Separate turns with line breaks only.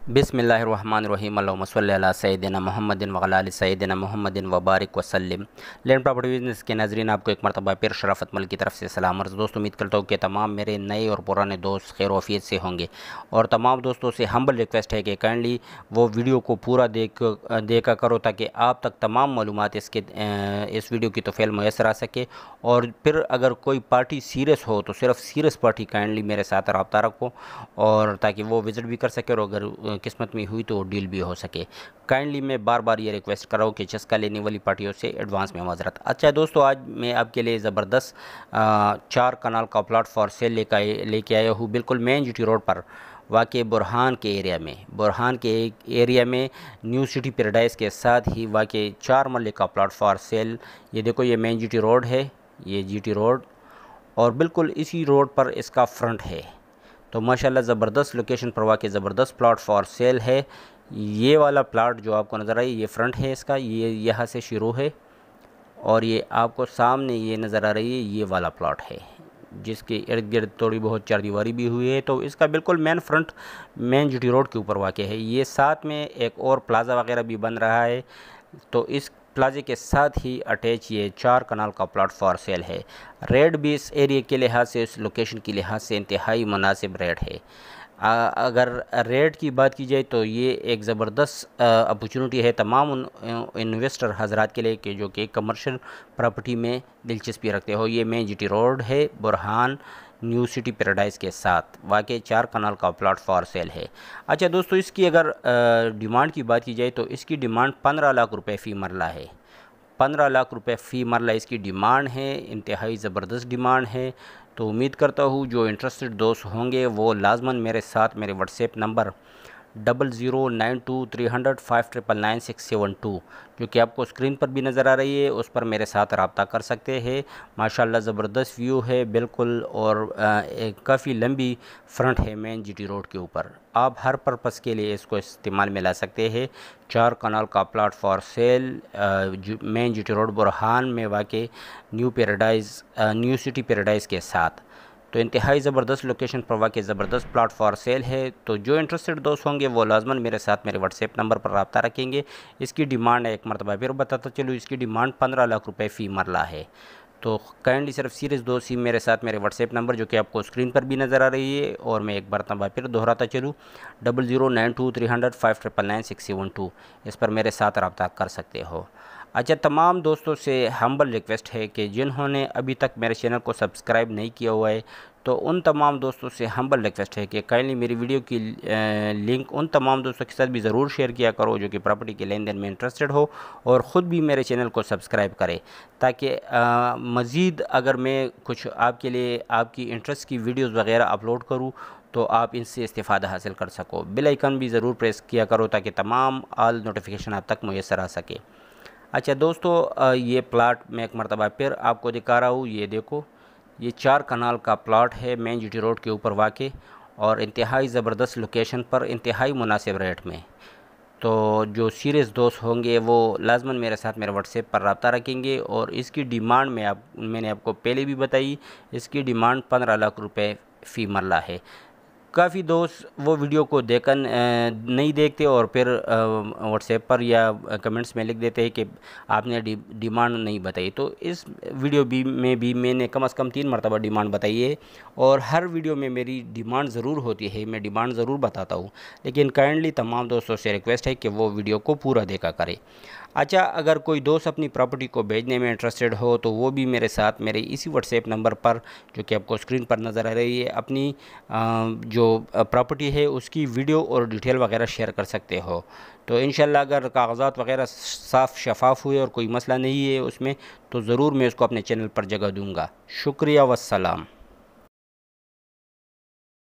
बिस्मिल्लाहिर्रहमानिर्रहीम अल्लाहुम्मा सल्लि अला सय्यिदिना मुहम्मदिन व अला आलि सय्यिदिना मुहम्मदिन व बारिक वसल्लिम। लैंड प्रॉपर्टी बिजनेस के नाज़रीन, आपको एक मरतबा फिर शराफत मल की तरफ से सलाम अर्ज़। दोस्तों, उम्मीद करता हूँ कि तमाम मेरे नए और पुराने दोस्त खैर आफियत से होंगे, और तमाम दोस्तों से हम्बल रिक्वेस्ट है कि काइंडली वो वीडियो को पूरा देखा करो, ताकि आप तक तमाम मालूमात इस वीडियो की तोफ़ैल मैसर आ सके। और फिर अगर कोई पार्टी सीरियस हो तो सिर्फ सीरियस पार्टी काइंडली मेरे साथ रब्ता रखो, और ताकि वो विज़िट भी कर सके, और अगर किस्मत में हुई तो डील भी हो सके। काइंडली मैं बार बार ये रिक्वेस्ट कर रहा हूँ कि चस्का लेने वाली पार्टियों से एडवांस में माजरत। अच्छा दोस्तों, आज मैं आपके लिए ज़बरदस्त 4 कनाल का प्लाट फॉर सेल लेके आया हूँ, बिल्कुल मेन जीटी रोड पर वाक़ई बुरहान के एरिया में न्यू सिटी पैराडाइज़ के साथ ही वाक़ई 4 मरले का प्लाट फॉर सेल। ये देखो, ये मेन जीटी रोड है, ये जीटी रोड, और बिल्कुल इसी रोड पर इसका फ्रंट है। तो माशाल्लाह ज़बरदस्त लोकेशन पर वाक़ई ज़बरदस्त प्लाट फॉर सेल है। ये वाला प्लाट जो आपको नज़र आई, ये फ्रंट है इसका, ये यहाँ से शुरू है, और ये आपको सामने ये नज़र आ रही है, ये वाला प्लाट है जिसके इर्द गिर्द थोड़ी बहुत चारदीवारी भी हुई है। तो इसका बिल्कुल main front main GT road के ऊपर वाक़ है। ये साथ में एक और प्लाज़ा वगैरह भी बन रहा है, तो इस प्लाजे के साथ ही अटैच ये 4 कनाल का प्लाट फॉर सेल है। रेट भी इस एरिया के लिहाज से, इस लोकेशन के लिहाज से इंतहाई मुनासिब रेट है। अगर रेट की बात की जाए तो ये एक ज़बरदस्त अपॉर्चुनिटी है तमाम उन इन्वेस्टर हज़रात के लिए कि जो कि कमर्शियल प्रॉपर्टी में दिलचस्पी रखते हो। ये मेन जीटी रोड है, बुरहान न्यू सिटी पैराडाइज़ के साथ वाक़ई 4 कनाल का प्लाट फॉर सेल है। अच्छा दोस्तों, इसकी अगर डिमांड की बात की जाए तो इसकी डिमांड 15 लाख रुपए फ़ी मरला है। 15 लाख रुपए फ़ी मरला इसकी डिमांड है, इंतहाई ज़बरदस्त डिमांड है। तो उम्मीद करता हूँ जो इंटरेस्टेड दोस्त होंगे वो लाजमन मेरे साथ मेरे व्हाट्सएप नंबर 009230599672 जो कि आपको स्क्रीन पर भी नज़र आ रही है, उस पर मेरे साथ रब्ता कर सकते हैं। माशाल्लाह ज़बरदस्त व्यू है बिल्कुल, और काफ़ी लंबी फ्रंट है मेन जीटी रोड के ऊपर। आप हर पर्पस के लिए इसको इस्तेमाल में ला सकते हैं। 4 कनाल का plot for sale main GT road Burhan में वाक़ई न्यू सिटी पैराडाइज़ के साथ। तो इंतहाई ज़बरदस्त लोकेशन पर वाक़ई ज़बरदस्त प्लाट फॉर सेल है। तो जो इंटरेस्टेड दोस्त होंगे वो लाजमन मेरे साथ मेरे व्हाट्सएप नंबर पर रब्ता रखेंगे। इसकी डिमांड एक मरतबा फिर बताता चलूँ, इसकी डिमांड 15 लाख रुपए फ़ी मरला है। तो काइंडली सिर्फ सीरियस दोस्त ही मेरे साथ मेरे व्हाट्सएप नंबर जो कि आपको स्क्रीन पर भी नज़र आ रही है, और मैं एक मरतबा फिर दोहराता चलूँ 009230599672 इस पर मेरे साथ रब्ता कर सकते हो। अच्छा, तमाम दोस्तों से हम्बल रिक्वेस्ट है कि जिन्होंने अभी तक मेरे चैनल को सब्सक्राइब नहीं किया हुआ है, तो उन तमाम दोस्तों से हम्बल रिक्वेस्ट है कि काइंडली मेरी वीडियो की लिंक उन तमाम दोस्तों के साथ भी ज़रूर शेयर किया करो जो कि प्रॉपर्टी के लेन देन में इंटरेस्टेड हो, और ख़ुद भी मेरे चैनल को सब्सक्राइब करें, ताकि मज़ीद अगर मैं कुछ आपके लिए आपकी इंटरेस्ट की वीडियोज़ वगैरह अपलोड करूँ तो आप इनसे इस्तेफ़ादा हासिल कर सको। बेल आइकन भी ज़रूर प्रेस किया करो ताकि तमाम ऑल नोटिफिकेशन आप तक मैसर आ सके। अच्छा दोस्तों, ये प्लाट मैं एक मरतबा फिर आपको दिखा रहा हूँ। ये देखो, ये 4 कनाल का प्लाट है मेन जीटी रोड के ऊपर वाक़ई, और इंतहाई ज़बरदस्त लोकेशन पर इंतहाई मुनासिब रेट में। तो जो सीरियस दोस्त होंगे वो लाजमन मेरे साथ मेरे व्हाट्सएप पर रब्ता रखेंगे। और इसकी डिमांड मैंने आपको पहले भी बताई, इसकी डिमांड 15 लाख रुपए फ़ी मरला है। काफ़ी दोस्त वो वीडियो को देखकर नहीं देखते और फिर व्हाट्सएप पर या कमेंट्स में लिख देते हैं कि आपने डिमांड नहीं बताई। तो इस वीडियो में भी मैंने कम से कम 3 मरतबा डिमांड बताई है, और हर वीडियो में मेरी डिमांड ज़रूर होती है, मैं डिमांड ज़रूर बताता हूँ, लेकिन काइंडली तमाम दोस्तों से रिक्वेस्ट है कि वो वीडियो को पूरा देखा करें। अच्छा, अगर कोई दोस्त अपनी प्रॉपर्टी को बेचने में इंटरेस्टेड हो तो वो भी मेरे साथ मेरे इसी व्हाट्सएप नंबर पर जो कि आपको स्क्रीन पर नज़र आ रही है अपनी जो प्रॉपर्टी है उसकी वीडियो और डिटेल वगैरह शेयर कर सकते हो। तो इंशाल्लाह अगर कागज़ात वगैरह साफ़ शफाफ हुए और कोई मसला नहीं है उसमें, तो ज़रूर मैं उसको अपने चैनल पर जगह दूँगा। शुक्रिया वस्सलाम।